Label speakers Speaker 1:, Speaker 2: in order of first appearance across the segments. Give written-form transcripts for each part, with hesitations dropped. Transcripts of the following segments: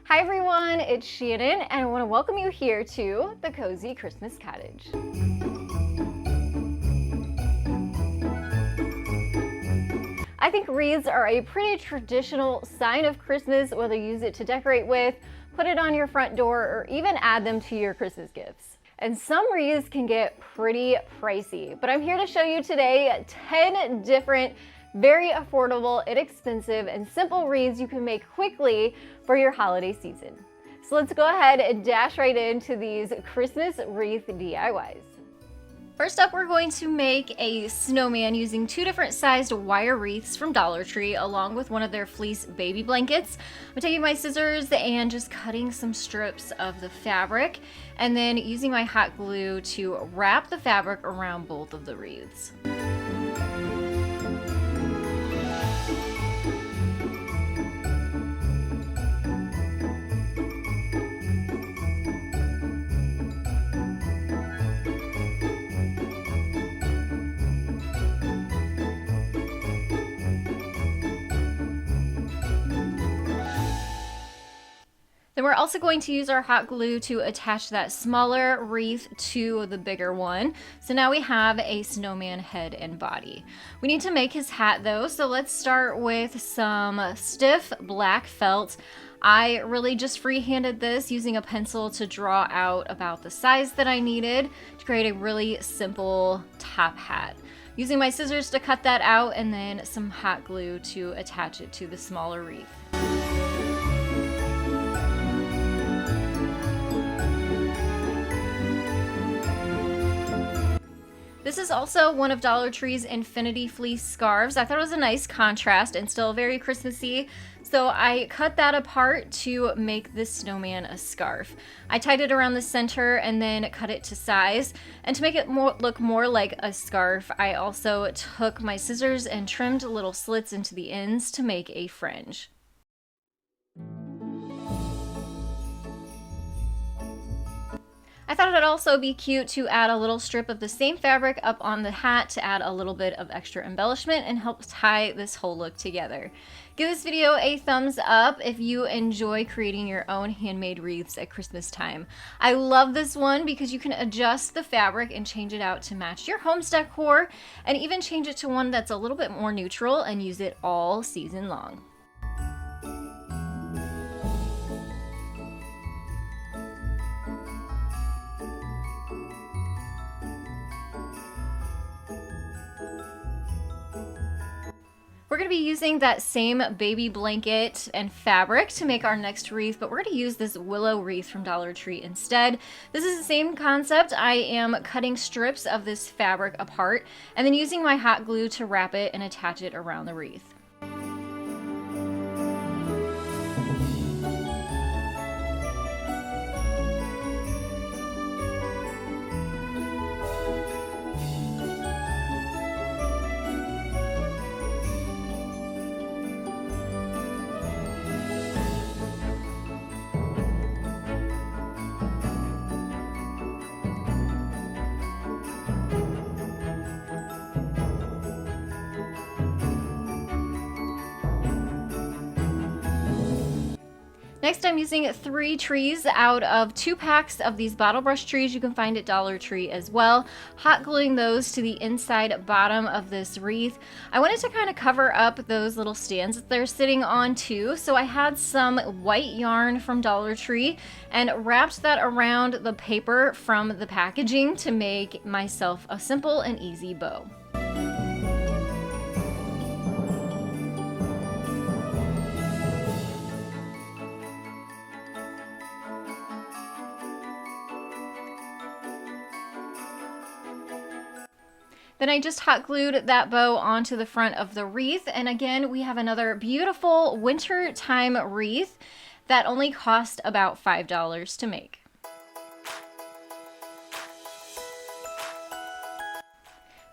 Speaker 1: Hi everyone, it's Shannon and I want to welcome you here to the Cozy Christmas Cottage. I think wreaths are a pretty traditional sign of Christmas, whether you use it to decorate with, put it on your front door, or even add them to your Christmas gifts. And some wreaths can get pretty pricey, but I'm here to show you today 10 different very affordable, inexpensive, and simple wreaths you can make quickly for your holiday season. So let's go ahead and dash right into these Christmas wreath DIYs. First up, we're going to make a snowman using two different sized wire wreaths from Dollar Tree along with one of their fleece baby blankets. I'm taking my scissors and just cutting some strips of the fabric and then using my hot glue to wrap the fabric around both of the wreaths. Then we're also going to use our hot glue to attach that smaller wreath to the bigger one. So now we have a snowman head and body. We need to make his hat though, so let's start with some stiff black felt. I really just freehanded this using a pencil to draw out about the size that I needed to create a really simple top hat. Using my scissors to cut that out and then some hot glue to attach it to the smaller wreath. This is also one of Dollar Tree's Infinity Fleece scarves. I thought it was a nice contrast and still very Christmassy, so I cut that apart to make this snowman a scarf. I tied it around the center and then cut it to size. And to make it look more like a scarf, I also took my scissors and trimmed little slits into the ends to make a fringe. I thought it'd also be cute to add a little strip of the same fabric up on the hat to add a little bit of extra embellishment and help tie this whole look together. Give this video a thumbs up if you enjoy creating your own handmade wreaths at Christmas time. I love this one because you can adjust the fabric and change it out to match your home's decor and even change it to one that's a little bit more neutral and use it all season long. We're going to be using that same baby blanket and fabric to make our next wreath, but we're going to use this willow wreath from Dollar Tree instead. This is the same concept. I am cutting strips of this fabric apart and then using my hot glue to wrap it and attach it around the wreath. Next, I'm using 3 trees out of 2 packs of these bottle brush trees you can find at Dollar Tree as well. Hot gluing those to the inside bottom of this wreath. I wanted to kind of cover up those little stands that they're sitting on too, so I had some white yarn from Dollar Tree and wrapped that around the paper from the packaging to make myself a simple and easy bow. Then I just hot glued that bow onto the front of the wreath. And again, we have another beautiful winter time wreath that only cost about $5 to make.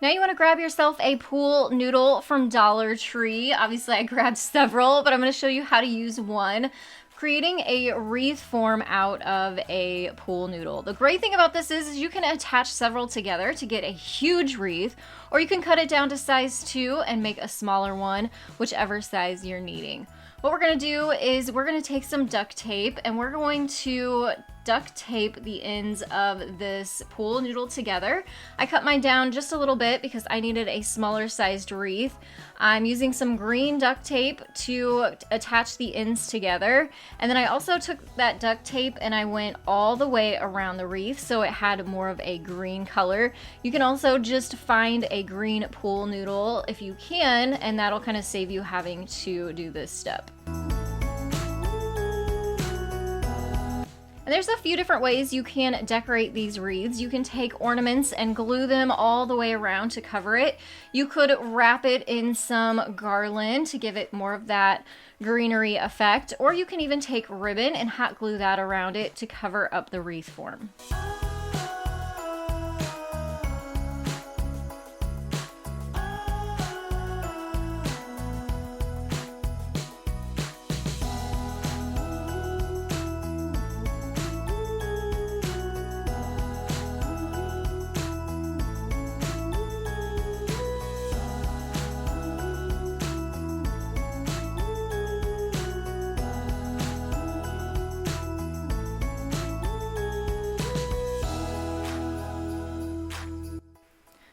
Speaker 1: Now you want to grab yourself a pool noodle from Dollar Tree. Obviously I grabbed several, but I'm going to show you how to use one. Creating a wreath form out of a pool noodle. The great thing about this is you can attach several together to get a huge wreath, or you can cut it down to size 2 and make a smaller one, whichever size you're needing. What we're gonna do is we're gonna take some duct tape and we're going to duct tape the ends of this pool noodle together. I cut mine down just a little bit because I needed a smaller sized wreath. I'm using some green duct tape to attach the ends together. And then I also took that duct tape and I went all the way around the wreath so it had more of a green color. You can also just find a green pool noodle if you can, and that'll kind of save you having to do this step. And there's a few different ways you can decorate these wreaths. You can take ornaments and glue them all the way around to cover it. You could wrap it in some garland to give it more of that greenery effect, or you can even take ribbon and hot glue that around it to cover up the wreath form.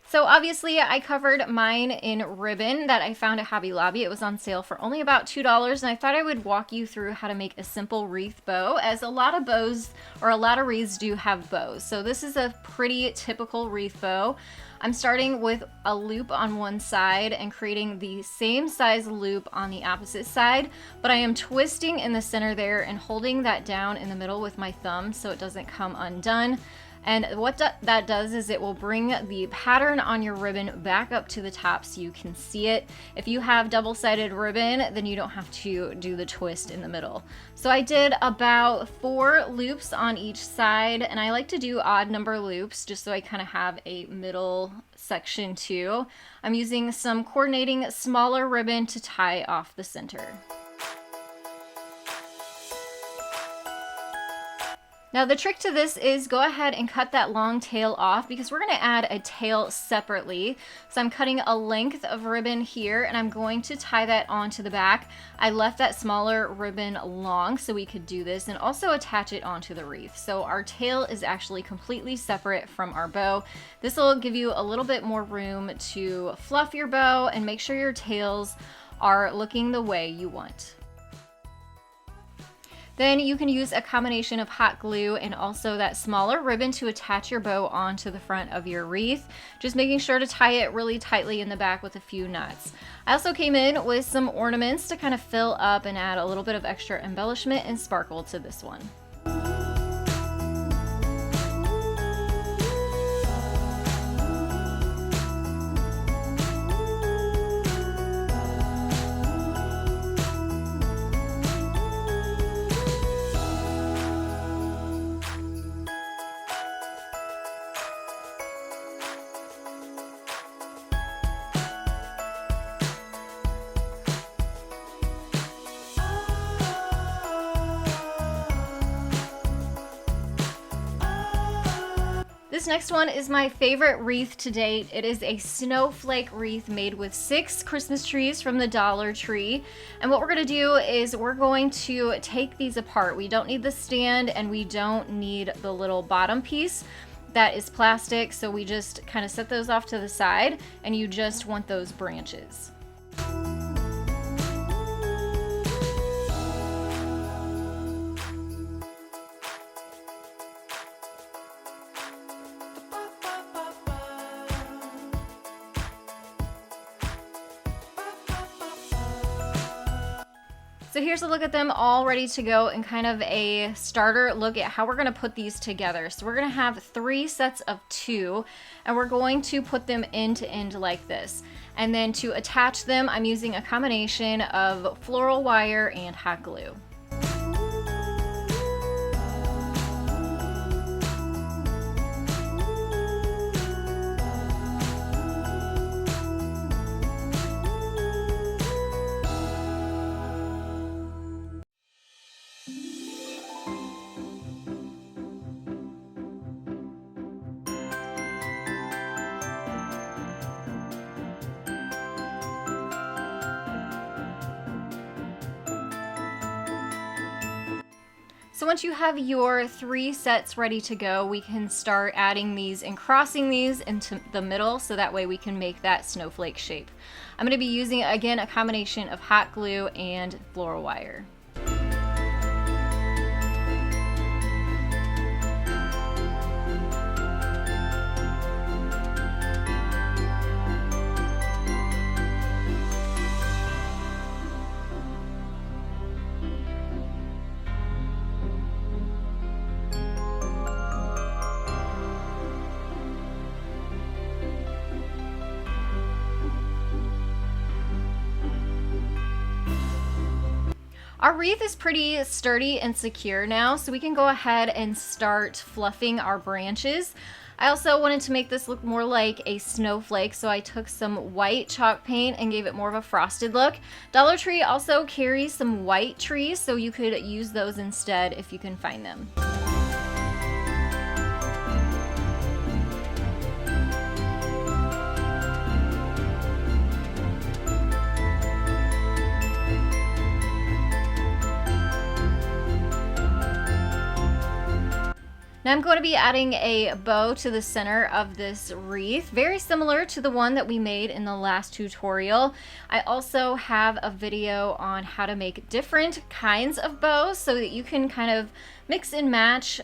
Speaker 1: So obviously I covered mine in ribbon that I found at Hobby Lobby. It was on sale for only about $2, and I thought I would walk you through how to make a simple wreath bow, as a lot of bows, or a lot of wreaths do have bows. So this is a pretty typical wreath bow. I'm starting with a loop on one side and creating the same size loop on the opposite side, but I am twisting in the center there and holding that down in the middle with my thumb so it doesn't come undone. And what that does is it will bring the pattern on your ribbon back up to the top so you can see it. If you have double-sided ribbon, then you don't have to do the twist in the middle. So I did about 4 loops on each side, and I like to do odd number loops just so I kind of have a middle section too. I'm using some coordinating smaller ribbon to tie off the center. Now the trick to this is go ahead and cut that long tail off because we're going to add a tail separately. So I'm cutting a length of ribbon here and I'm going to tie that onto the back. I left that smaller ribbon long so we could do this and also attach it onto the wreath. So our tail is actually completely separate from our bow. This will give you a little bit more room to fluff your bow and make sure your tails are looking the way you want. Then you can use a combination of hot glue and also that smaller ribbon to attach your bow onto the front of your wreath, just making sure to tie it really tightly in the back with a few knots. I also came in with some ornaments to kind of fill up and add a little bit of extra embellishment and sparkle to this one. This next one is my favorite wreath to date. It is a snowflake wreath made with 6 Christmas trees from the Dollar Tree. And what we're gonna do is we're going to take these apart. We don't need the stand and we don't need the little bottom piece that is plastic. So we just kind of set those off to the side and you just want those branches. So here's a look at them all ready to go and kind of a starter look at how we're going to put these together. So we're going to have 3 sets of 2 and we're going to put them end to end like this. And then to attach them, I'm using a combination of floral wire and hot glue. So once you have your 3 sets ready to go, we can start adding these and crossing these into the middle so that way we can make that snowflake shape. I'm going to be using, again, a combination of hot glue and floral wire. Our wreath is pretty sturdy and secure now, so we can go ahead and start fluffing our branches. I also wanted to make this look more like a snowflake, so I took some white chalk paint and gave it more of a frosted look. Dollar Tree also carries some white trees, so you could use those instead if you can find them. Now I'm going to be adding a bow to the center of this wreath, very similar to the one that we made in the last tutorial. I also have a video on how to make different kinds of bows so that you can kind of mix and match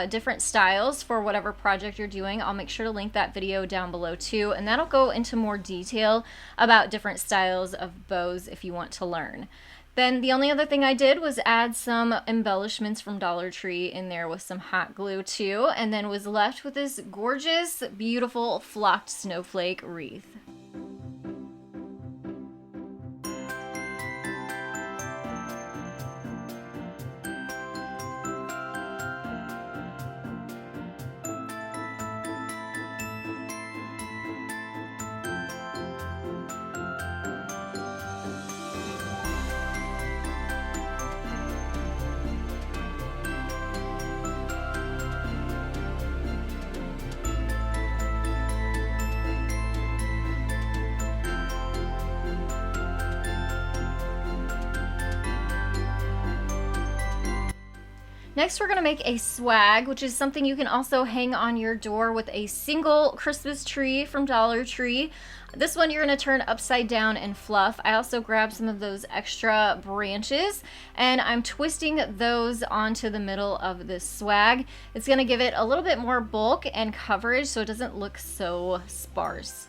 Speaker 1: different styles for whatever project you're doing. I'll make sure to link that video down below too, and that'll go into more detail about different styles of bows if you want to learn. Then the only other thing I did was add some embellishments from Dollar Tree in there with some hot glue too, and then was left with this gorgeous, beautiful flocked snowflake wreath. Next, we're going to make a swag, which is something you can also hang on your door with a single Christmas tree from Dollar Tree. This one you're going to turn upside down and fluff. I also grabbed some of those extra branches and I'm twisting those onto the middle of this swag. It's going to give it a little bit more bulk and coverage so it doesn't look so sparse.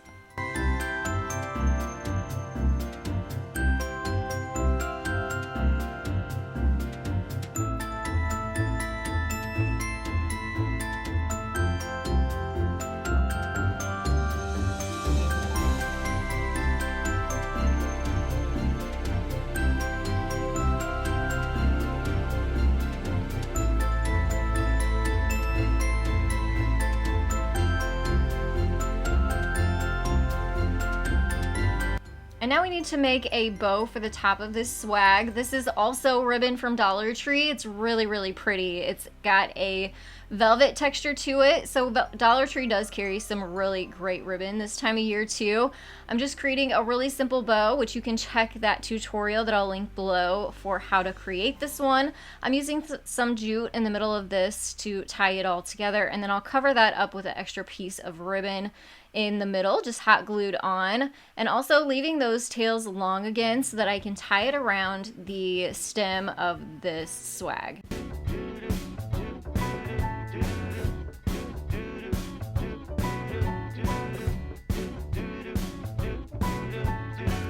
Speaker 1: And now we need to make a bow for the top of this swag. This is also ribbon from Dollar Tree. It's really, really pretty. It's got a velvet texture to it. So Dollar Tree does carry some really great ribbon this time of year too. I'm just creating a really simple bow, which you can check that tutorial that I'll link below for how to create this one. I'm using some jute in the middle of this to tie it all together, and then I'll cover that up with an extra piece of ribbon in the middle, just hot glued on, and also leaving those tails long again so that I can tie it around the stem of this swag.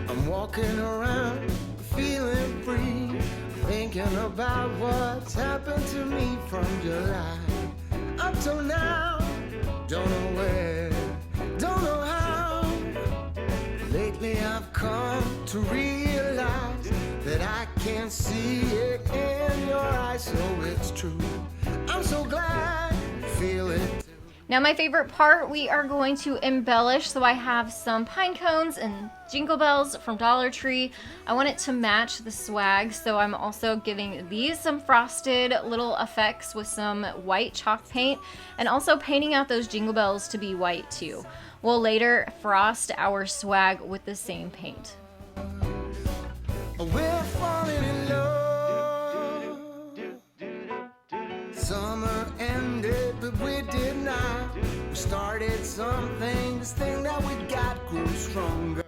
Speaker 2: I'm walking around feeling free, thinking about what's happened to me from July up till now. Don't know where, don't know how. Lately I've come to realize that I can see it in your eyes, so it's true. I'm so glad you feel it too.
Speaker 1: Now my favorite part, we are going to embellish. So I have some pine cones and Jingle Bells from Dollar Tree. I want it to match the swag, so I'm also giving these some frosted little effects with some white chalk paint, and also painting out those Jingle Bells to be white too. We'll later frost our swag with the same paint.
Speaker 2: We're falling in love. Summer ended, but we did not. We started something, this thing that we got grew stronger.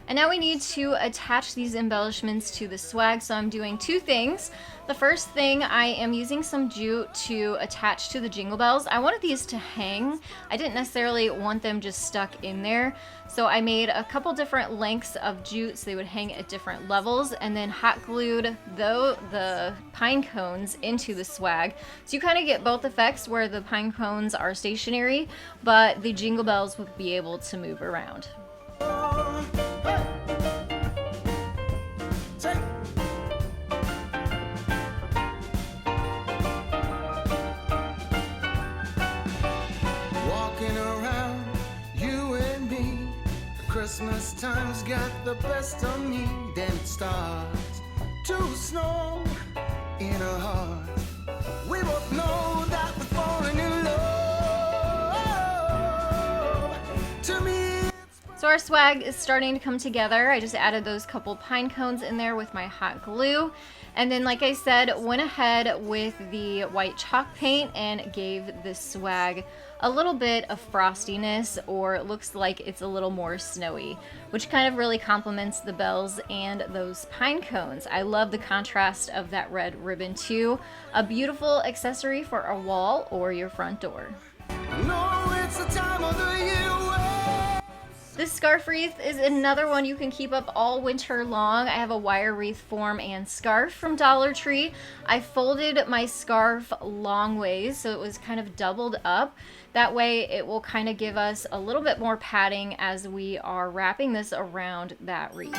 Speaker 1: And now we need to attach these embellishments to the swag, so I'm doing two things. The first thing, I am using some jute to attach to the Jingle Bells. I wanted these to hang. I didn't necessarily want them just stuck in there. So I made a couple different lengths of jute so they would hang at different levels, and then hot glued the pine cones into the swag. So you kind of get both effects where the pine cones are stationary, but the Jingle Bells would be able to move around.
Speaker 2: Walking around, you and me. Christmas time's got the best of me. Then it starts to snow in our heart. We both know that we're falling in love. To me.
Speaker 1: So our swag is starting to come together. I just added those couple pine cones in there with my hot glue. And then, like I said, went ahead with the white chalk paint and gave this swag a little bit of frostiness, or it looks like it's a little more snowy, which kind of really complements the bells and those pine cones. I love the contrast of that red ribbon too. A beautiful accessory for a wall or your front door.
Speaker 2: No, it's the time of the year.
Speaker 1: This scarf wreath is another one you can keep up all winter long. I have a wire wreath form and scarf from Dollar Tree. I folded my scarf long ways so it was kind of doubled up. That way it will kind of give us a little bit more padding as we are wrapping this around that wreath.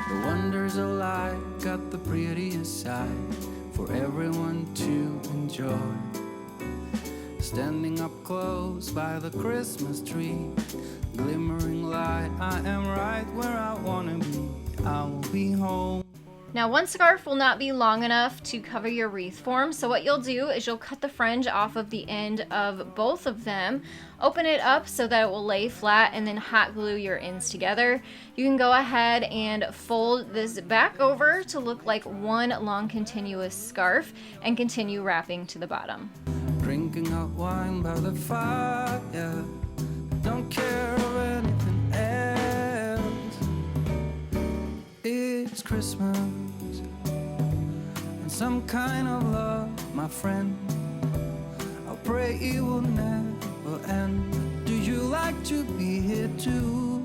Speaker 3: The wonders of life got the prettiest side for everyone to enjoy. Standing up close by the Christmas tree, glimmering light, I am right where I wanna be. I will be home.
Speaker 1: Now, one scarf will not be long enough to cover your wreath form, so what you'll do is you'll cut the fringe off of the end of both of them, open it up so that it will lay flat, and then hot glue your ends together. You can go ahead and fold this back over to look like one long continuous scarf and continue wrapping to the bottom.
Speaker 3: Drinking hot wine by the fire, don't care of anything else. It's Christmas and some kind of love, my friend. I pray it will never end. Do you like to be here too?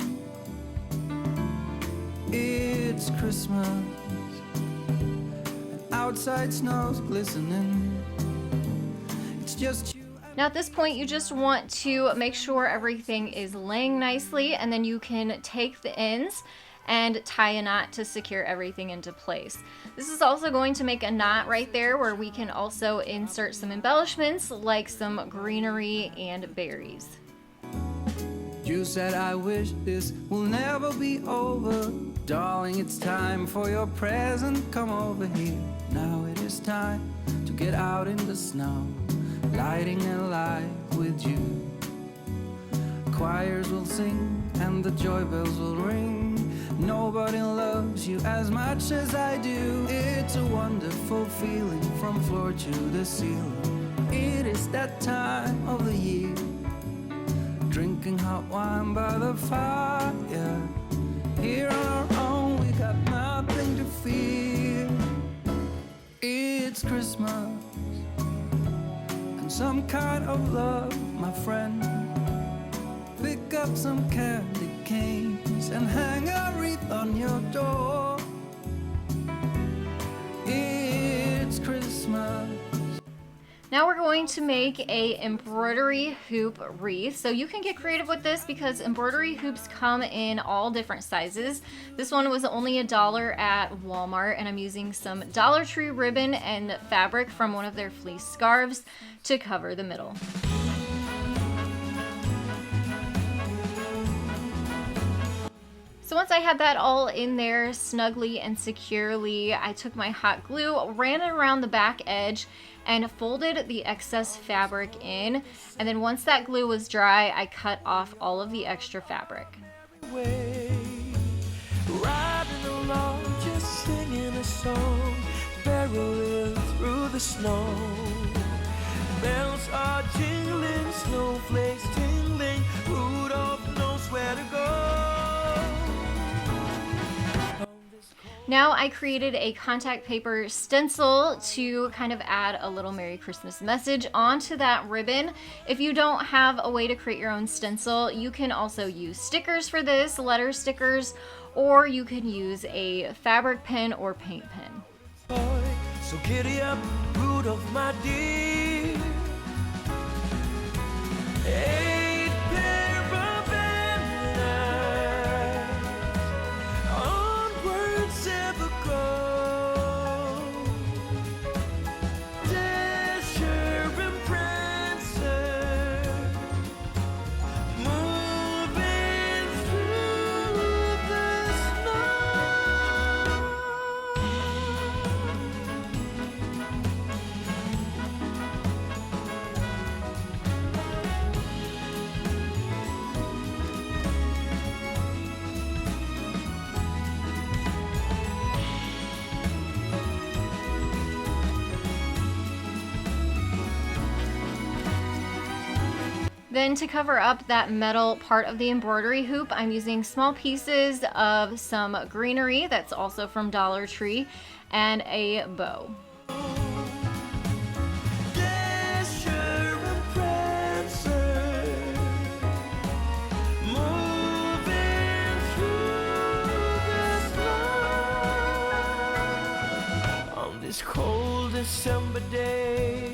Speaker 3: It's Christmas and outside snow's glistening. It's just you.
Speaker 1: Now at this point, you just want to make sure everything is laying nicely, and then you can take the ends and tie a knot to secure everything into place. This is also going to make a knot right there where we can also insert some embellishments like some greenery and berries.
Speaker 3: You said I wish this will never be over. Darling, it's time for your present. Come over here. Now it is time to get out in the snow, lighting a light with you. Choirs will sing and the joy bells will ring. Nobody loves you as much as I do. It's a wonderful feeling from floor to the ceiling. It is that time of the year. Drinking hot wine by the fire. Here on our own, we got nothing to fear. It's Christmas and some kind of love, my friend. Pick up some candy canes and hang a wreath on your door. It's Christmas.
Speaker 1: Now we're going to make a embroidery hoop wreath. So you can get creative with this because embroidery hoops come in all different sizes. This one was only $1 at Walmart, and I'm using some Dollar Tree ribbon and fabric from one of their fleece scarves to cover the middle. So once I had that all in there snugly and securely, I took my hot glue, ran it around the back edge, and folded the excess fabric in. And then once that glue was dry, I cut off all of the extra fabric.
Speaker 2: Riding jingling through the snow. Bells are jingling, snowflakes tingling, Rudolph knows where to go.
Speaker 1: Now I created a contact paper stencil to kind of add a little Merry Christmas message onto that ribbon. If you don't have a way to create your own stencil, you can also use stickers for this, letter stickers, or you can use a fabric pen or paint pen.
Speaker 2: So giddy up, Rudolph, my dear. 8 pair of antlers, onwards ever go. Dasher and Prancer, moving through the snow.
Speaker 1: Then to cover up that metal part of the embroidery hoop, I'm using small pieces of some greenery that's also from Dollar Tree and a bow.
Speaker 2: Dasher and Prancer, moving through the snow on this cold December day.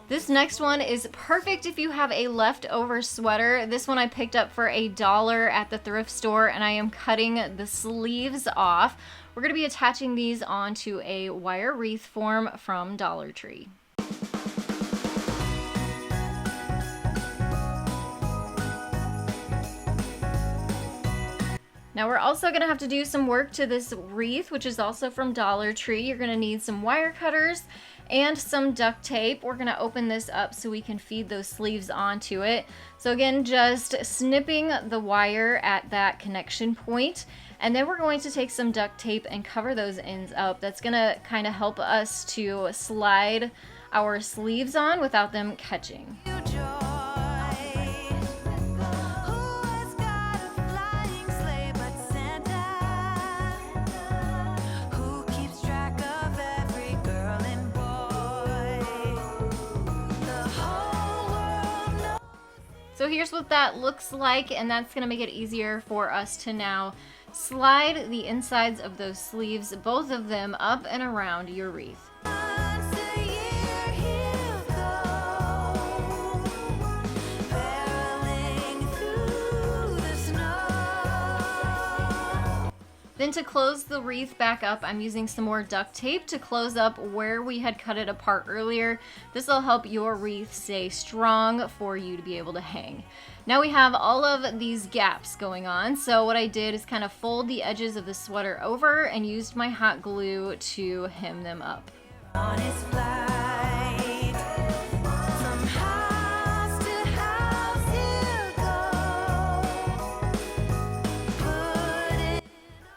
Speaker 1: This next one is perfect if you have a leftover sweater. This one I picked up for $1 at the thrift store, and I am cutting the sleeves off. We're going to be attaching these onto a wire wreath form from Dollar Tree. Now we're also going to have to do some work to this wreath, which is also from Dollar Tree. You're going to need some wire cutters and some duct tape. We're going to open this up so we can feed those sleeves onto it. So again, just snipping the wire at that connection point, and then we're going to take some duct tape and cover those ends up. That's going to kind of help us to slide our sleeves on without them catching. So here's what that looks like, and that's going to make it easier for us to now slide the insides of those sleeves, both of them, up and around your wreath. Then to close the wreath back up, I'm using some more duct tape to close up where we had cut it apart earlier. This will help your wreath stay strong for you to be able to hang. Now we have all of these gaps going on, so what I did is kind of fold the edges of the sweater over and used my hot glue to hem them up.
Speaker 2: On his flight, from house to house he'll go.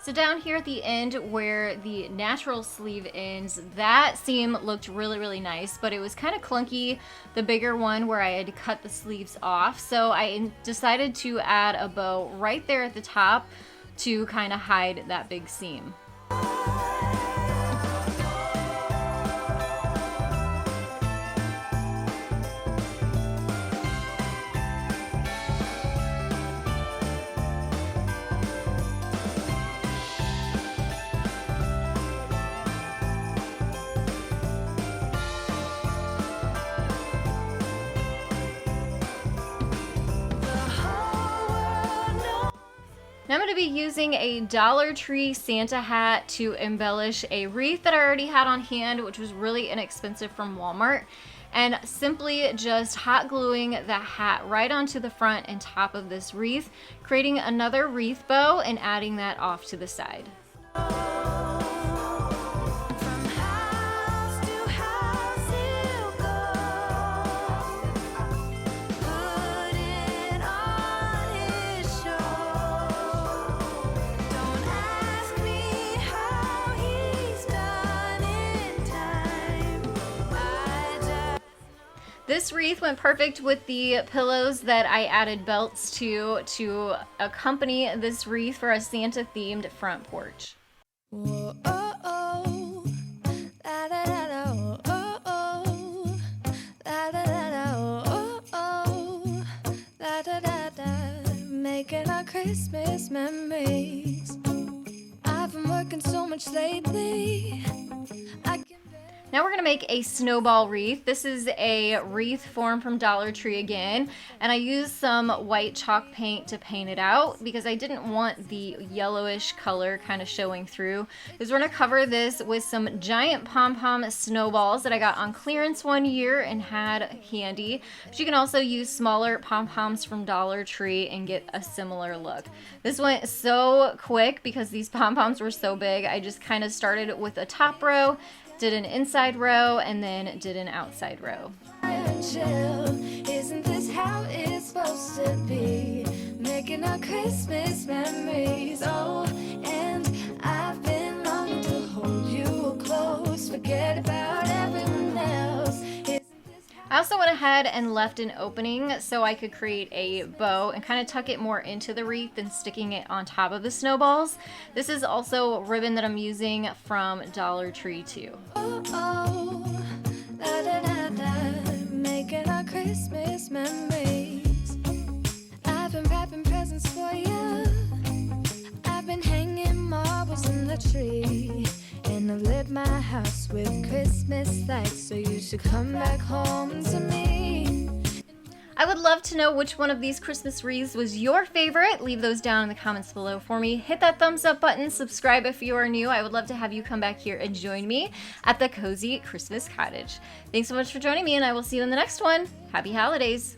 Speaker 1: So down here at the end where the natural sleeve ends, that seam looked really, really nice, but it was kind of clunky, the bigger one where I had cut the sleeves off. So I decided to add a bow right there at the top to kind of hide that big seam. Now I'm going to be using a Dollar Tree Santa hat to embellish a wreath that I already had on hand, which was really inexpensive from Walmart, and simply just hot gluing that hat right onto the front and top of this wreath, creating another wreath bow and adding that off to the side. This wreath went perfect with the pillows that I added belts to accompany this wreath for a Santa-themed front porch.
Speaker 4: Whoa, oh, oh. La, da, da, da, oh, oh, oh. La, da, da, da, oh, oh, oh. La, da, da, da. Making our Christmas memories. I've been working so much lately.
Speaker 1: Now we're gonna make a snowball wreath. This is a wreath formed from Dollar Tree again, and I used some white chalk paint to paint it out because I didn't want the yellowish color kind of showing through. Because we're gonna cover this with some giant pom-pom snowballs that I got on clearance one year and had handy. But you can also use smaller pom-poms from Dollar Tree and get a similar look. This went so quick because these pom-poms were so big. I just kind of started with a top row, did an inside row, and then did an outside row.
Speaker 4: Isn't this how it's supposed to be? Making our Christmas memories. Oh, and I've been longing to hold you close. Forget about everyone else.
Speaker 1: I also went ahead and left an opening so I could create a bow and kind of tuck it more into the wreath than sticking it on top of the snowballs. This is also ribbon that I'm using from Dollar Tree too.
Speaker 4: Oh, oh, da, da, da, da, making our Christmas memories. I've been wrapping presents for you. I've been hanging marbles in the tree. And I've lit my house with Christmas lights, so you should come back home to me.
Speaker 1: I would love to know which one of these Christmas wreaths was your favorite. Leave those down in the comments below for me. Hit that thumbs up button, subscribe if you are new. I would love to have you come back here and join me at the Cozy Christmas Cottage. Thanks so much for joining me, and I will see you in the next one. Happy holidays.